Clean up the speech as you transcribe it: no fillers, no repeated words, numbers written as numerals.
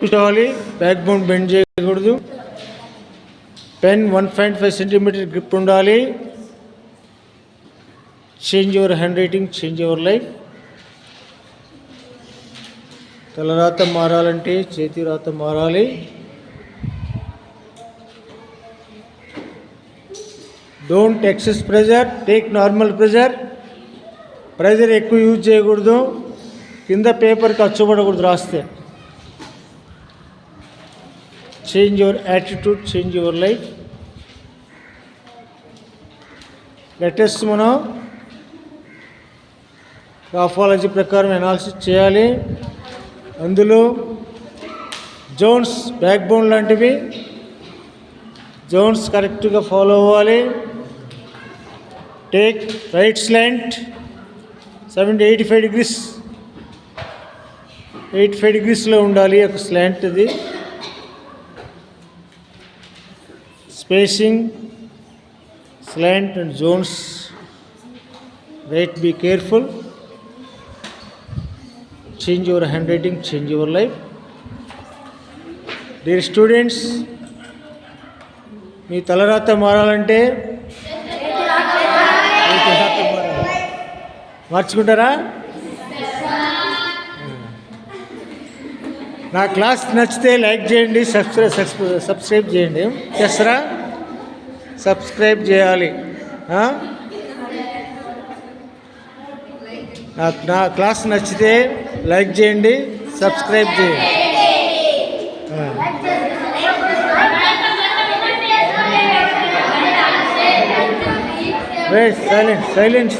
కూర్చోవాలి, back bone bend చేయకూడదు. Pen 1.5 centimetre grip ఉండాలి. Change your hand writing, change your life. తలరాత మారాలంటే చేతి రాత మారాలి. Don't excess pressure, take normal pressure. Pressure ఎక్కువ యూజ్ చేయకూడదు. కింద పేపర్కి అచ్చుపడకూడదు రాస్తే. Change your attitude, change your life. Latest మనం గ్రాఫాలజీ ప్రకారం అనాలిసిస్ చేయాలి. అందులో జోన్స్ బ్యాక్ బోన్ లాంటివి, జోన్స్ కరెక్ట్గా ఫాలో అవ్వాలి. టేక్ రైట్ స్లాంట్ 85 degrees, 85 degreesలో ఉండాలి ఒక స్లాంట్. అది spacing, slant and zones, right, be careful. Change your handwriting, change your life. Dear students, మీ తలరాత మారాలంటే మార్చుకుంటారా? నా క్లాస్ నచ్చితే లైక్ చేయండి, సబ్స్క్రైబ్ చేయండి. చేస్తారా? సబ్స్క్రైబ్ చేయాలి. నా క్లాస్ నచ్చితే లైక్ చేయండి, సబ్స్క్రైబ్ చేయండి. సైలెన్స్.